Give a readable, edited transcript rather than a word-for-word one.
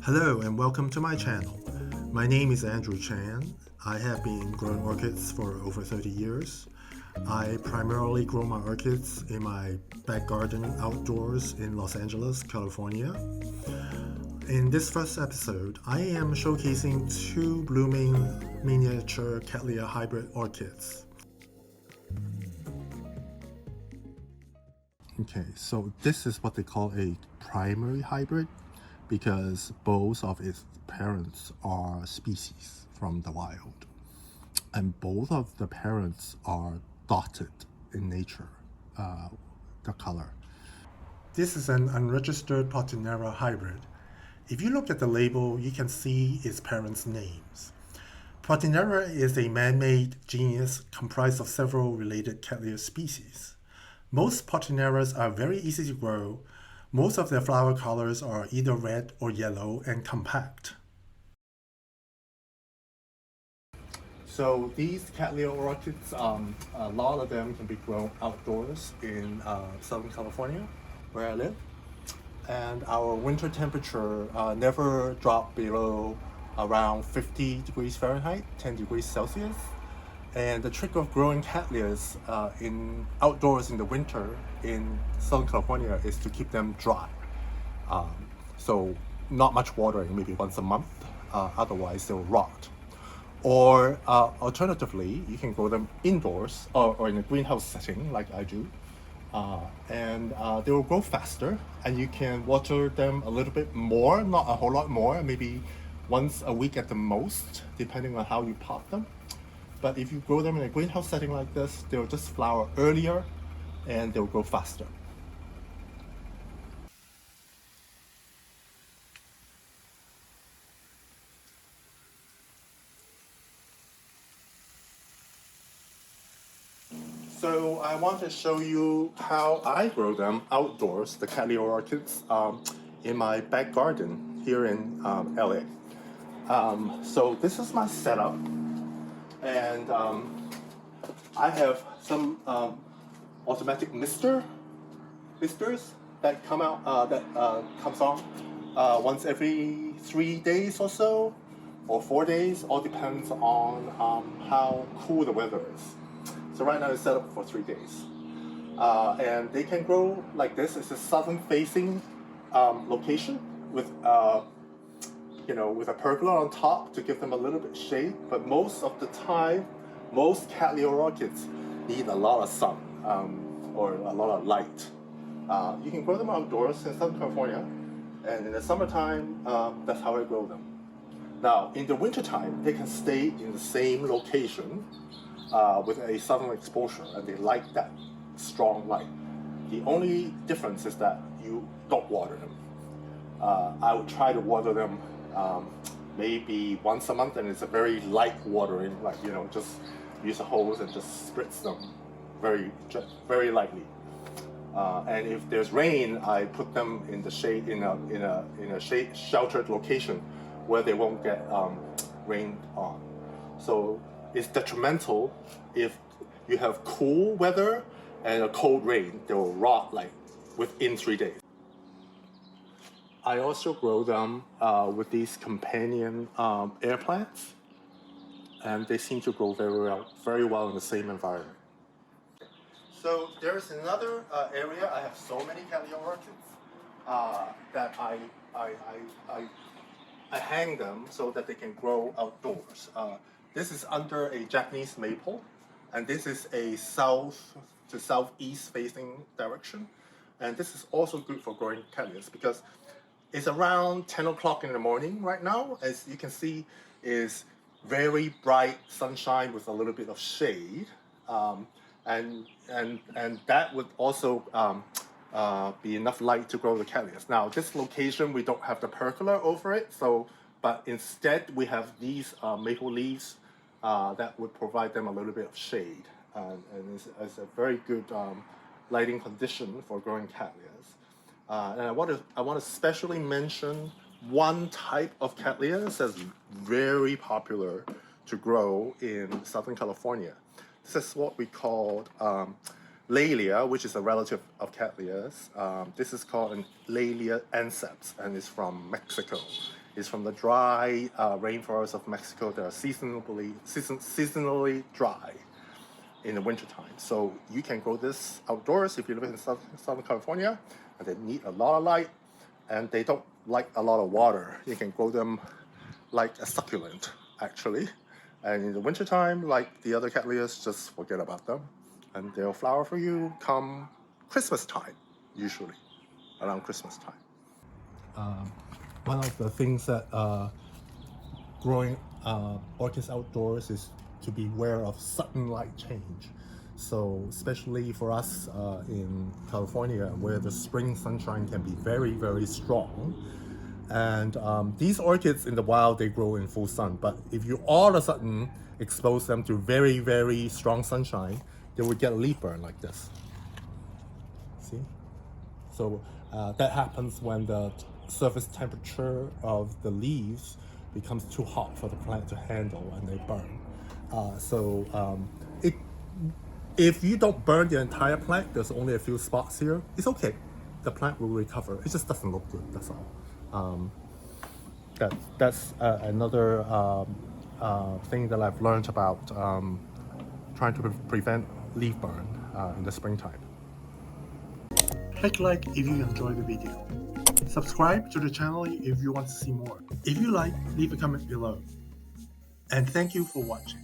Hello and welcome to my channel. My name is Andrew Chan. I have been growing orchids for over 30 years. I primarily grow my orchids in my back garden outdoors in Los Angeles, California. In this first episode, I am showcasing two blooming miniature Cattleya hybrid orchids. Okay, so this is what they call a primary hybrid because both of its parents are species from the wild. And both of the parents are dotted in nature, the color. This is an unregistered Potinera hybrid. If you look at the label, you can see its parents' names. Potinera is a man-made genus comprised of several related Cattleya species. Most Potineras are very easy to grow. Most of their flower colors are either red or yellow and compact. So these Cattleya orchids, a lot of them can be grown outdoors in Southern California, where I live. And our winter temperature never dropped below around 50 degrees Fahrenheit, 10 degrees Celsius. And the trick of growing Cattleyas outdoors in the winter in Southern California is to keep them dry. So not much watering, maybe once a month, otherwise they'll rot. Or alternatively, you can grow them indoors or in a greenhouse setting like I do. And they will grow faster, and you can water them a little bit more, not a whole lot more, maybe once a week at the most, depending on how you pot them. But if you grow them in a greenhouse setting like this, they'll just flower earlier and they'll grow faster. So I want to show you how I grow them outdoors, the Cattleya orchids, in my back garden here in LA. So this is my setup, and I have some automatic misters that come out comes on once every 3 days or so, or 4 days, all depends on how cool the weather is. So right now it's set up for 3 days, and they can grow like this. It's a southern-facing location with with a pergola on top to give them a little bit shade. But most of the time, most Cattleya orchids need a lot of sun or a lot of light. You can grow them outdoors in Southern California, and in the summertime, that's how I grow them. Now, in the wintertime, they can stay in the same location with a southern exposure, and they like that strong light. The only difference is that you don't water them. I would try to water them maybe once a month, and it's a very light watering, like just use a hose and just spritz them very lightly. And if there's rain, I put them in the shade in a sheltered location where they won't get rained on. So it's detrimental if you have cool weather and a cold rain. They will rot like within 3 days. I also grow them with these companion air plants, and they seem to grow very well in the same environment. So there's another area. I have so many Cattleya orchids that I hang them so that they can grow outdoors. This is under a Japanese maple, and this is a south to southeast facing direction. And this is also good for growing Cattleyas because it's around 10 o'clock in the morning right now. As you can see, is very bright sunshine with a little bit of shade, and that would also be enough light to grow the Cattleyas. Now, this location we don't have the pergola over it, but instead we have these maple leaves that would provide them a little bit of shade, and it's a very good lighting condition for growing Cattleyas. And I want to especially mention one type of Cattleyas that's very popular to grow in Southern California. This is what we call Laelia, which is a relative of Cattleyas. This is called an Laelia anceps, and it's from Mexico. is from the dry rainforests of Mexico that are seasonally dry in the wintertime. So you can grow this outdoors if you live in Southern California, and they need a lot of light and they don't like a lot of water. You can grow them like a succulent, actually. And in the wintertime, like the other cattleyas, just forget about them. And they'll flower for you come Christmas time, usually, around Christmas time. One of the things that growing orchids outdoors is to be aware of sudden light change. So especially for us in California, where the spring sunshine can be very, very strong. And these orchids in the wild, they grow in full sun. But if you all of a sudden expose them to very, very strong sunshine, they would get a leaf burn like this. See? So that happens when the surface temperature of the leaves becomes too hot for the plant to handle and they burn. If you don't burn the entire plant, there's only a few spots here, it's okay. The plant will recover. It just doesn't look good, that's all. That's another thing that I've learned about trying to prevent leaf burn in the springtime. Click like if you enjoyed the video. Subscribe to the channel if you want to see more. If you like, leave a comment below. And thank you for watching.